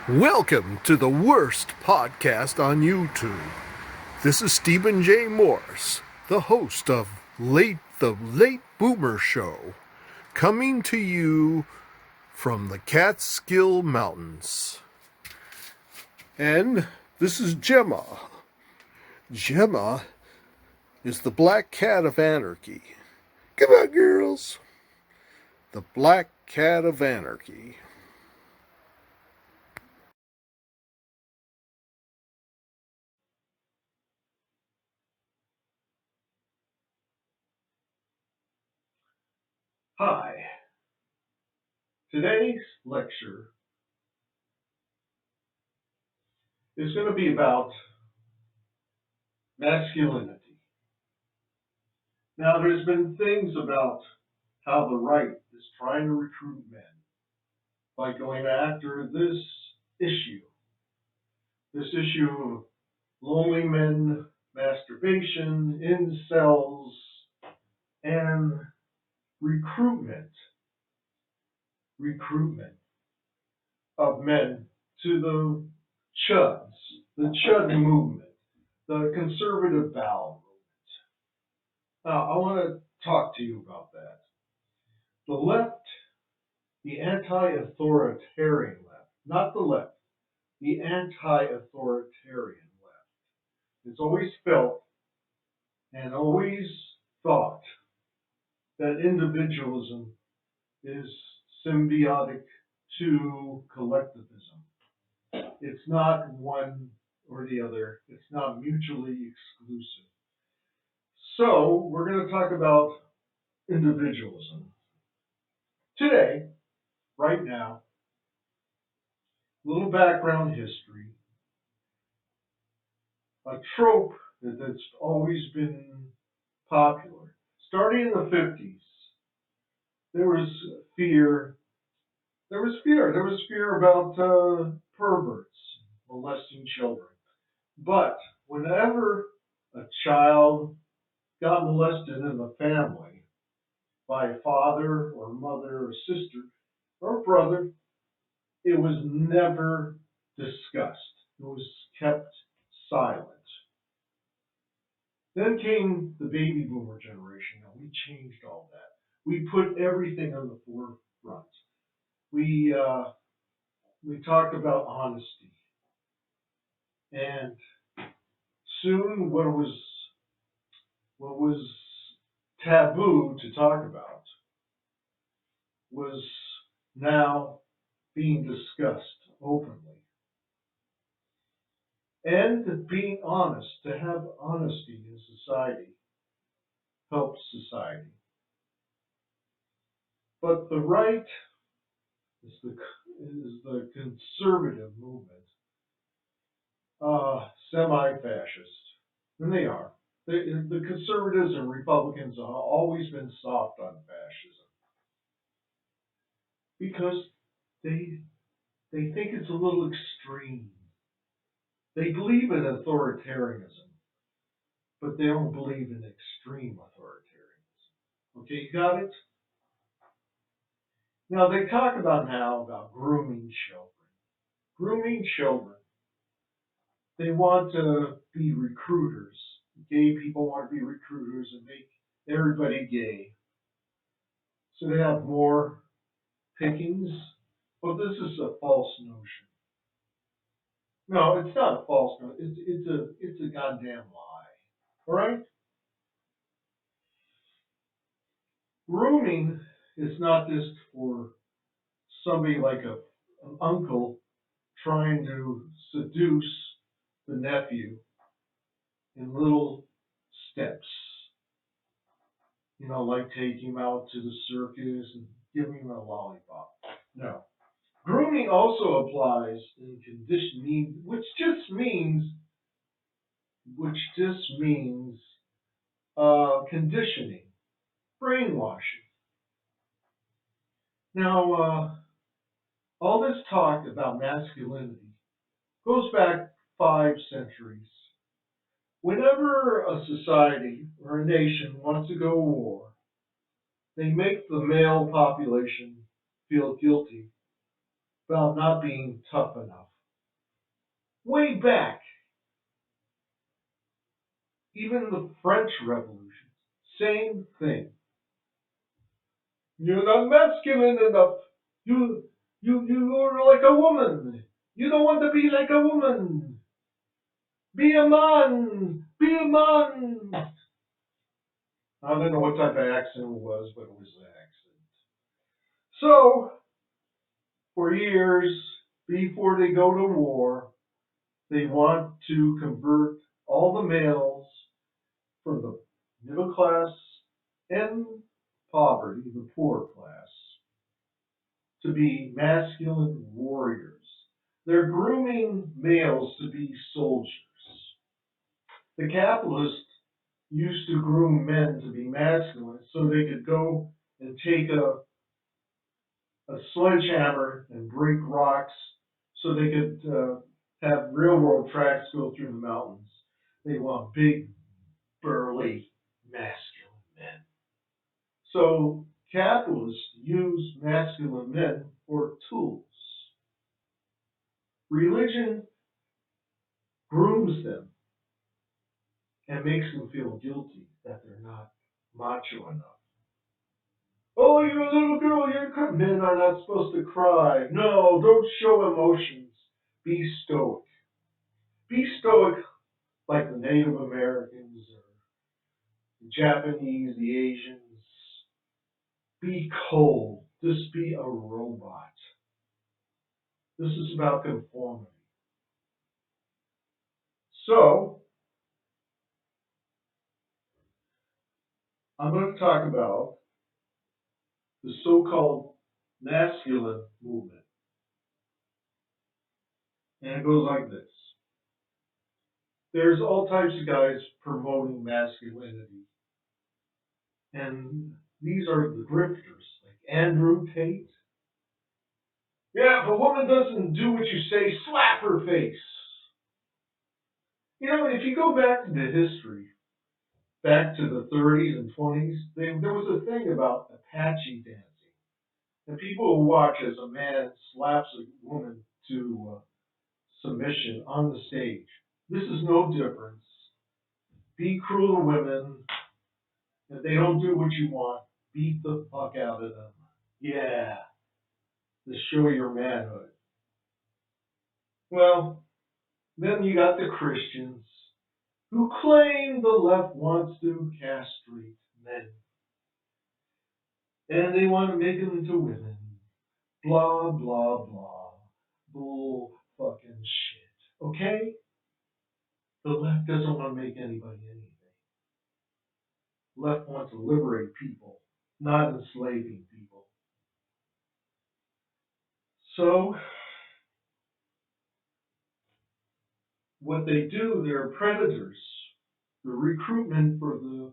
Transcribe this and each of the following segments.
Welcome to the worst podcast on YouTube. This is Stephen J. Morris, the host of The Late Boomer Show, coming to you from the Catskill Mountains. And this is Gemma. Gemma is the black cat of anarchy. Come on, girls. The black cat of anarchy. Hi. Today's lecture is going to be about masculinity. Now, there's been things about how the right is trying to recruit men by going after this issue of lonely men, masturbation, incels, and recruitment of men to the chuds, the chud movement, the conservative bowel movement. Now, I want to talk to you about that. The left, the anti-authoritarian left, not the left, the anti-authoritarian left, has always felt and always thought that individualism is symbiotic to collectivism. It's not one or the other. It's not mutually exclusive. So we're going to talk about individualism. Today, right now, a little background history, a trope that's always been popular. Starting in the 50s, there was fear. There was fear about perverts molesting children. But whenever a child got molested in the family by a father or mother or sister or brother, it was never discussed. It was kept silent. Then came the baby boomer generation, and we changed all that. We put everything on the forefront. We talked about honesty, and soon what was taboo to talk about was now being discussed openly. And being honest, to have honesty in society helps society. But the right is the conservative movement, semi-fascist, and they are. The conservatives and Republicans have always been soft on fascism because they think it's a little extreme. They believe in authoritarianism, but they don't believe in extreme authoritarianism. Okay, you got it? Now they talk about grooming children. Grooming children. They want to be recruiters. Gay people want to be recruiters and make everybody gay. So they have more pickings. But this is a false notion. No, it's not a false notion. It's a goddamn lie. All right? Grooming is not just for somebody like an uncle trying to seduce the nephew in little steps. Like taking him out to the circus and giving him a lollipop. No. Grooming also applies in conditioning, which just means conditioning, brainwashing. Now, all this talk about masculinity goes back 5 centuries. Whenever a society or a nation wants to go to war, they make the male population feel guilty about not being tough enough. way back, even the French Revolution, same thing. You're not masculine enough. You're like a woman. You don't want to be like a woman. Be a man. Be a man. I don't know what type of accent it was, but it was an accent. So, for years, before they go to war, they want to convert all the males from the middle class and poverty, the poor class, to be masculine warriors. They're grooming males to be soldiers. The capitalists used to groom men to be masculine so they could go and take a sledgehammer and break rocks so they could have railroad tracks go through the mountains. They want big, burly, masculine men. So capitalists use masculine men for tools. Religion grooms them and makes them feel guilty that they're not macho enough. Oh, you're a little girl, men are not supposed to cry. No, don't show emotions. Be stoic. Be stoic like the Native Americans or the Japanese, the Asians. Be cold. Just be a robot. This is about conformity. So, I'm going to talk about the so-called masculine movement. And it goes like this. There's all types of guys promoting masculinity. And these are the grifters, like Andrew Tate. Yeah, if a woman doesn't do what you say, slap her face. You know, if you go back to the history, back to the 30s and 20s, there was a thing about Apache dancing. And people will watch as a man slaps a woman to submission on the stage. This is no difference. Be cruel to women. If they don't do what you want, beat the fuck out of them. Yeah, to show your manhood. Well, then you got the Christians who claim the left wants to castrate men. And they want to make them into women. Blah, blah, blah. Bull fucking shit. Okay? The left doesn't want to make anybody anything. The left wants to liberate people, not enslaving people. So, what they do, they're predators. The recruitment for the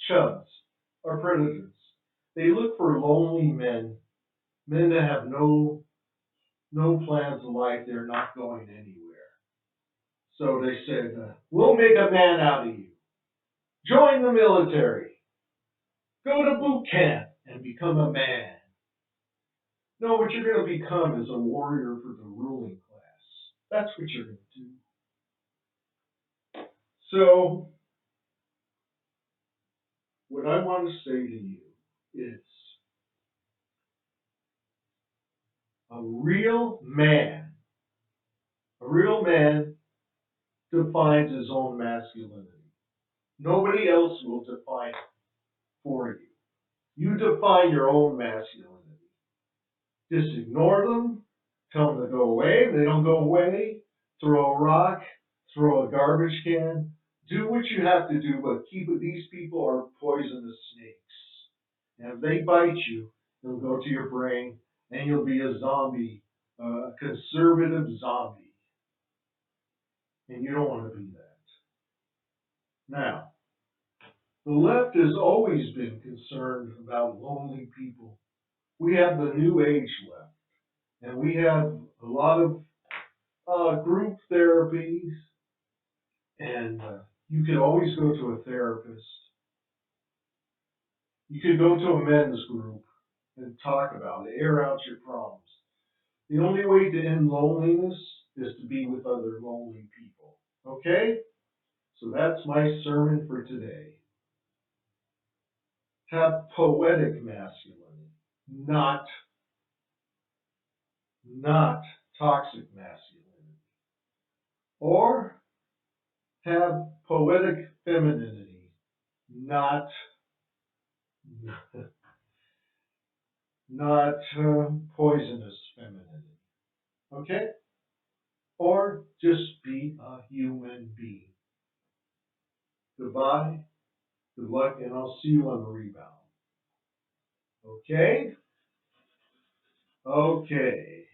chubs are predators. They look for lonely men, men that have no plans in life, they're not going anywhere. So they said, we'll make a man out of you. Join the military. Go to boot camp and become a man. No, what you're going to become is a warrior for the ruling class. That's what you're going to do. So, what I want to say to you is a real man defines his own masculinity. Nobody else will define it for you. You define your own masculinity. Just ignore them, tell them to go away. If they don't go away, throw a rock, throw a garbage can. Do what you have to do, but keep it. These people are poisonous snakes. And if they bite you, they'll go to your brain, and you'll be a zombie, a conservative zombie. And you don't want to be that. Now, the left has always been concerned about lonely people. We have the New Age left, and we have a lot of group therapies, and you could always go to a therapist. You could go to a men's group and talk about it, air out your problems. The only way to end loneliness is to be with other lonely people. Okay? So that's my sermon for today. Have poetic masculinity, not toxic masculinity. Or have poetic femininity, not poisonous femininity. Okay? Or just be a human being. Goodbye, good luck, and I'll see you on the rebound. Okay? Okay.